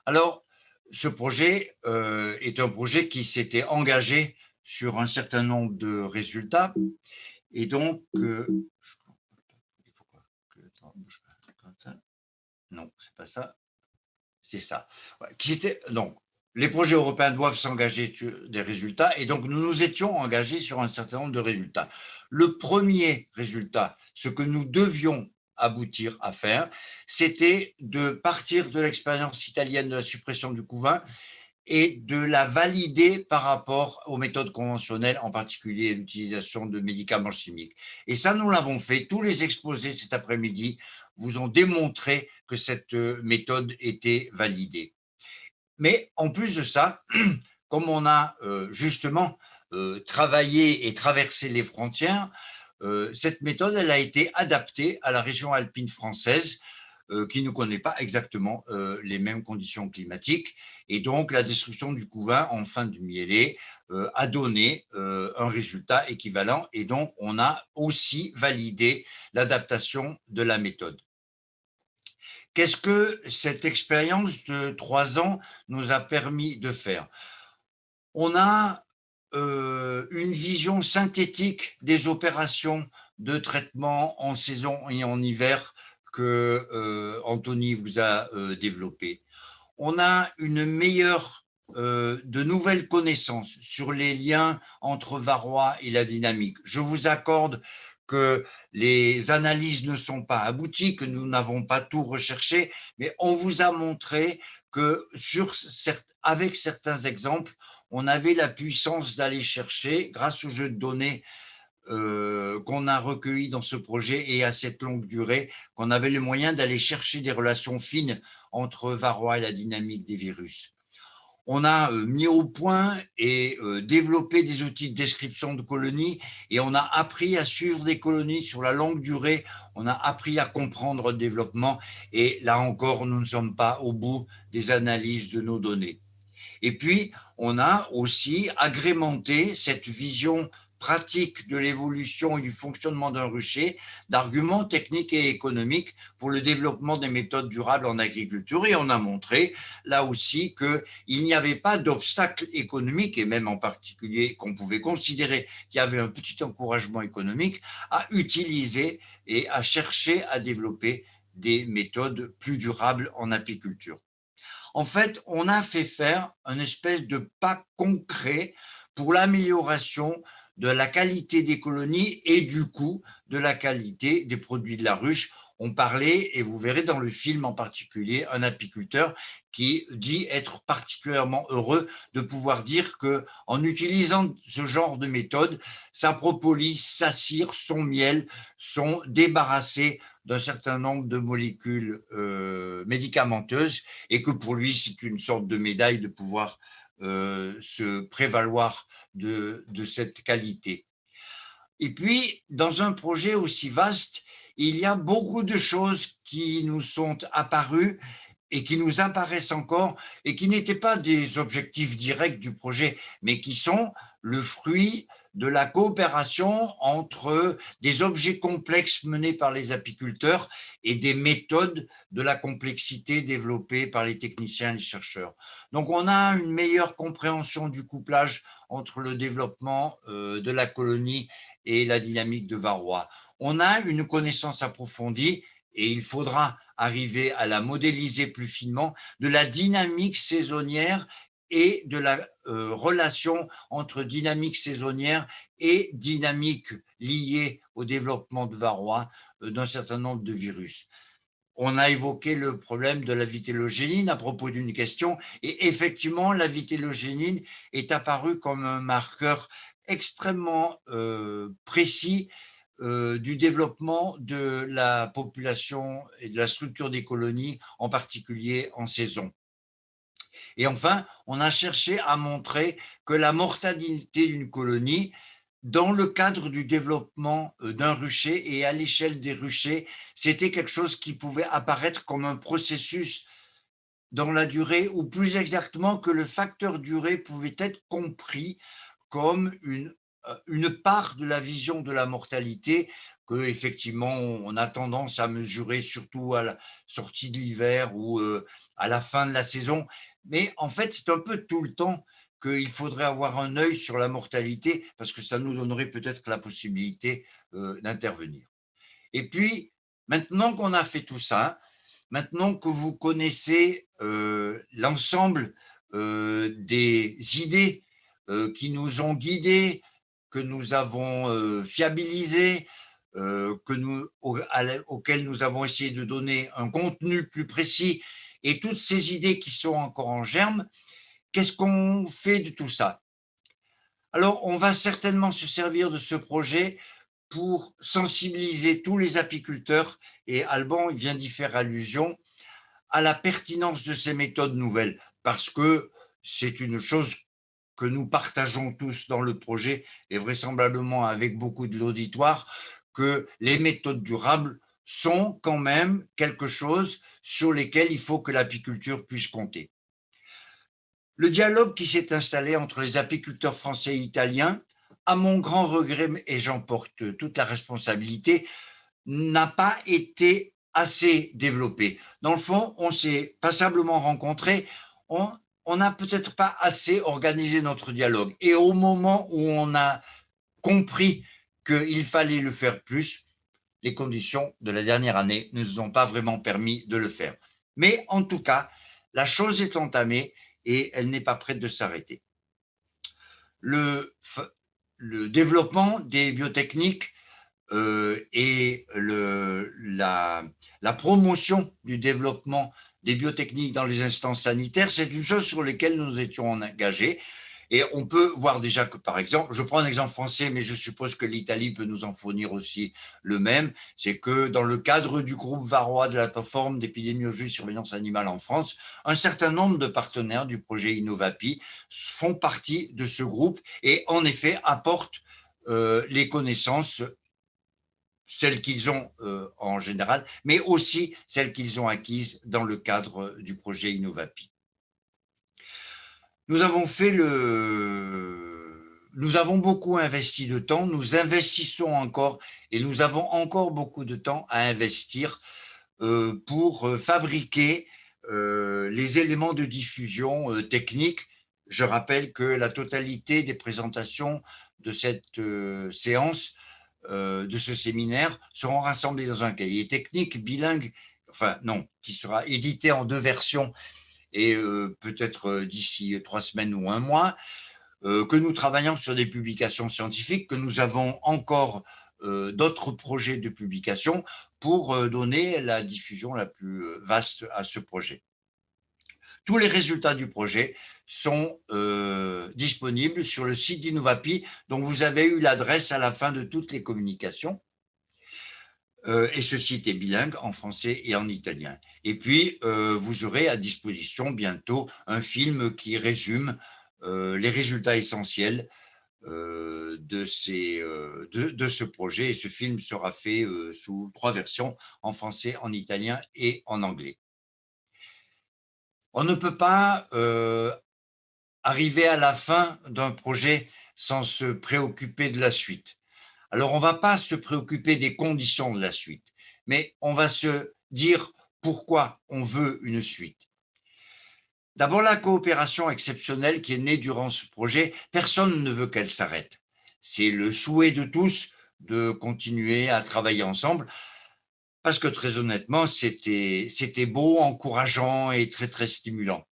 Alors, ce projet est un projet qui s'était engagé sur un certain nombre de résultats. Et donc, il faut que, attends, comme ça. Non, c'est pas ça, c'est ça. Ouais, qui était, donc, les projets européens doivent s'engager sur des résultats, et donc nous nous étions engagés sur un certain nombre de résultats. Le premier résultat, ce que nous devions aboutir à faire, c'était de partir de l'expérience italienne de la suppression du couvain et de la valider par rapport aux méthodes conventionnelles, en particulier l'utilisation de médicaments chimiques. Et ça, nous l'avons fait. Tous les exposés cet après-midi vous ont démontré que cette méthode était validée. Mais en plus de ça, comme on a justement travaillé et traversé les frontières, cette méthode, elle a été adaptée à la région alpine française, qui ne connaît pas exactement les mêmes conditions climatiques. Et donc, la destruction du couvain en fin de mielée a donné un résultat équivalent. Et donc, on a aussi validé l'adaptation de la méthode. Qu'est-ce que cette expérience de 3 ans nous a permis de faire? On a une vision synthétique des opérations de traitement en saison et en hiver que Anthony vous a développé. On a une meilleure, de nouvelles connaissances sur les liens entre varroa et la dynamique. Je vous accorde que les analyses ne sont pas abouties, que nous n'avons pas tout recherché, mais on vous a montré que avec certains exemples, on avait la puissance d'aller chercher, grâce au jeu de données qu'on a recueilli dans ce projet et à cette longue durée, qu'on avait les moyens d'aller chercher des relations fines entre varroa et la dynamique des virus. On a mis au point et développé des outils de description de colonies, et on a appris à suivre des colonies sur la longue durée. On a appris à comprendre le développement, et là encore, nous ne sommes pas au bout des analyses de nos données. Et puis, on a aussi agrémenté cette vision pratique de l'évolution et du fonctionnement d'un rucher d'arguments techniques et économiques pour le développement des méthodes durables en agriculture. Et on a montré là aussi qu'il n'y avait pas d'obstacle économique, et même en particulier qu'on pouvait considérer qu'il y avait un petit encouragement économique à utiliser et à chercher à développer des méthodes plus durables en apiculture. En fait, on a fait faire un espèce de pas concret pour l'amélioration de la qualité des colonies et du coup de la qualité des produits de la ruche. On parlait, et vous verrez dans le film en particulier, un apiculteur qui dit être particulièrement heureux de pouvoir dire que, en utilisant ce genre de méthode, sa propolis, sa cire, son miel sont débarrassés d'un certain nombre de molécules médicamenteuses, et que pour lui, c'est une sorte de médaille de pouvoir se prévaloir de cette qualité. Et puis, dans un projet aussi vaste, il y a beaucoup de choses qui nous sont apparues et qui nous apparaissent encore, et qui n'étaient pas des objectifs directs du projet, mais qui sont le fruit de la coopération entre des objets complexes menés par les apiculteurs et des méthodes de la complexité développées par les techniciens et les chercheurs. Donc on a une meilleure compréhension du couplage entre le développement de la colonie et la dynamique de varroa. On a une connaissance approfondie, et il faudra arriver à la modéliser plus finement, de la dynamique saisonnière et de la relation entre dynamique saisonnière et dynamique liée au développement de varroa d'un certain nombre de virus. On a évoqué le problème de la vitellogénine à propos d'une question, et effectivement, la vitellogénine est apparue comme un marqueur extrêmement précis du développement de la population et de la structure des colonies, en particulier en saison. Et enfin, on a cherché à montrer que la mortalité d'une colonie, dans le cadre du développement d'un rucher et à l'échelle des ruchers, c'était quelque chose qui pouvait apparaître comme un processus dans la durée, ou plus exactement que le facteur durée pouvait être compris comme une une part de la vision de la mortalité que effectivement on a tendance à mesurer surtout à la sortie de l'hiver ou à la fin de la saison. Mais en fait, c'est un peu tout le temps qu'il faudrait avoir un œil sur la mortalité parce que ça nous donnerait peut-être la possibilité d'intervenir. Et puis, maintenant qu'on a fait tout ça, maintenant que vous connaissez l'ensemble des idées qui nous ont guidés, que nous avons fiabilisées, auxquelles nous avons essayé de donner un contenu plus précis, et toutes ces idées qui sont encore en germe, qu'est-ce qu'on fait de tout ça? Alors, on va certainement se servir de ce projet pour sensibiliser tous les apiculteurs, et Alban vient d'y faire allusion, à la pertinence de ces méthodes nouvelles, parce que c'est une chose que nous partageons tous dans le projet, et vraisemblablement avec beaucoup de l'auditoire, que les méthodes durables sont quand même quelque chose sur lesquels il faut que l'apiculture puisse compter. Le dialogue qui s'est installé entre les apiculteurs français et italiens, à mon grand regret, et j'en porte toute la responsabilité, n'a pas été assez développé. Dans le fond, on s'est passablement rencontrés, on n'a peut-être pas assez organisé notre dialogue. Et au moment où on a compris qu'il fallait le faire plus, les conditions de la dernière année ne nous ont pas vraiment permis de le faire. Mais en tout cas, la chose est entamée et elle n'est pas prête de s'arrêter. Le, le développement des biotechniques et la promotion du développement des biotechniques dans les instances sanitaires, c'est une chose sur laquelle nous étions engagés. Et on peut voir déjà que, par exemple, je prends un exemple français, mais je suppose que l'Italie peut nous en fournir aussi le même, c'est que dans le cadre du groupe Varroa de la plateforme d'épidémiologie et surveillance animale en France, un certain nombre de partenaires du projet Innovapi font partie de ce groupe et en effet apportent les connaissances, celles qu'ils ont en général, mais aussi celles qu'ils ont acquises dans le cadre du projet Innovapi. Nous avons beaucoup investi de temps, nous investissons encore et nous avons encore beaucoup de temps à investir pour fabriquer les éléments de diffusion technique. Je rappelle que la totalité des présentations de cette séance, de ce séminaire, seront rassemblées dans un cahier technique bilingue, enfin non, qui sera édité en 2 versions et peut-être d'ici 3 semaines ou 1 mois, que nous travaillons sur des publications scientifiques, que nous avons encore d'autres projets de publication pour donner la diffusion la plus vaste à ce projet. Tous les résultats du projet sont disponibles sur le site d'Innovapi, dont vous avez eu l'adresse à la fin de toutes les communications. Et ce site est bilingue en français et en italien. Et puis, vous aurez à disposition bientôt un film qui résume les résultats essentiels de ce projet. Et ce film sera fait sous 3 versions, en français, en italien et en anglais. On ne peut pas arriver à la fin d'un projet sans se préoccuper de la suite. Alors, on ne va pas se préoccuper des conditions de la suite, mais on va se dire pourquoi on veut une suite. D'abord, la coopération exceptionnelle qui est née durant ce projet, personne ne veut qu'elle s'arrête. C'est le souhait de tous de continuer à travailler ensemble, parce que très honnêtement, c'était beau, encourageant et très, très stimulant.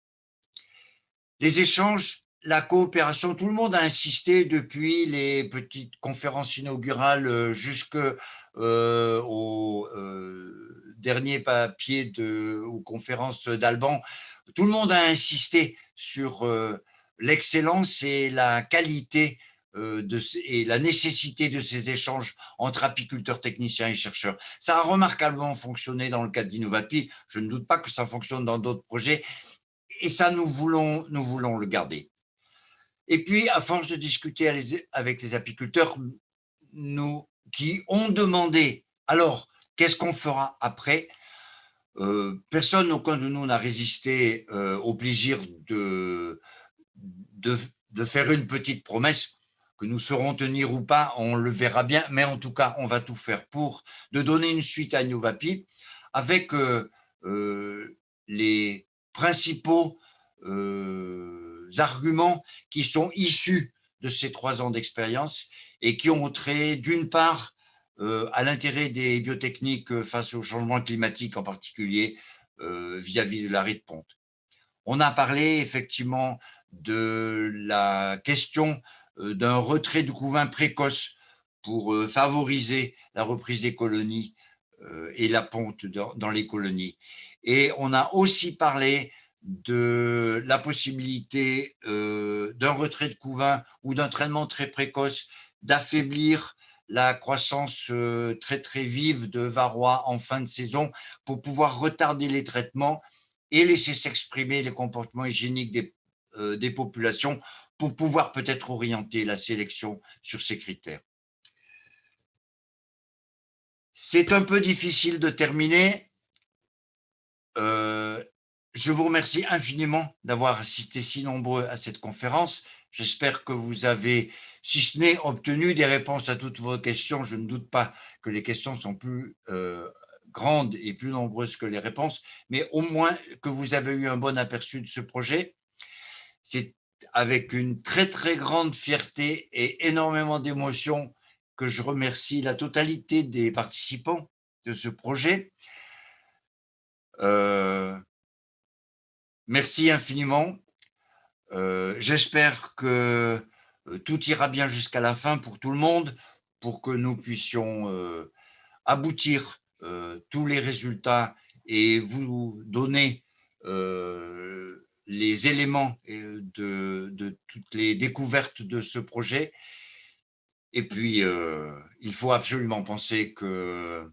Les échanges, la coopération, tout le monde a insisté depuis les petites conférences inaugurales jusqu'au dernier papier aux conférences d'Alban. Tout le monde a insisté sur l'excellence et la qualité et la nécessité de ces échanges entre apiculteurs, techniciens et chercheurs. Ça a remarquablement fonctionné dans le cadre d'Innovapi. Je ne doute pas que ça fonctionne dans d'autres projets. Et ça, nous voulons le garder. Et puis, à force de discuter avec les apiculteurs, qui ont demandé, alors, qu'est-ce qu'on fera après? Personne, aucun de nous n'a résisté au plaisir de faire une petite promesse. que nous saurons tenir ou pas, on le verra bien, mais en tout cas, on va tout faire pour de donner une suite à Innovapi avec les principaux arguments qui sont issus de ces 3 ans d'expérience et qui ont trait d'une part à l'intérêt des biotechniques face au changement climatique en particulier vis-à-vis de l'arrêt de ponte. On a parlé effectivement de la question d'un retrait du couvain précoce pour favoriser la reprise des colonies et la ponte dans les colonies. Et on a aussi parlé de la possibilité d'un retrait de couvain ou d'un traitement très précoce d'affaiblir la croissance très très vive de varroa en fin de saison pour pouvoir retarder les traitements et laisser s'exprimer les comportements hygiéniques des populations pour pouvoir peut-être orienter la sélection sur ces critères. C'est un peu difficile de terminer. Je vous remercie infiniment d'avoir assisté si nombreux à cette conférence. J'espère que vous avez, si ce n'est obtenu des réponses à toutes vos questions, je ne doute pas que les questions sont plus grandes et plus nombreuses que les réponses, mais au moins que vous avez eu un bon aperçu de ce projet. C'est avec une très très grande fierté et énormément d'émotion que je remercie la totalité des participants de ce projet. Merci infiniment. J'espère que tout ira bien jusqu'à la fin pour tout le monde, pour que nous puissions aboutir tous les résultats et vous donner les éléments de toutes les découvertes de ce projet. Et puis, il faut absolument penser que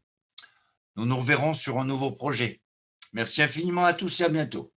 nous nous reverrons sur un nouveau projet. Merci infiniment à tous et à bientôt.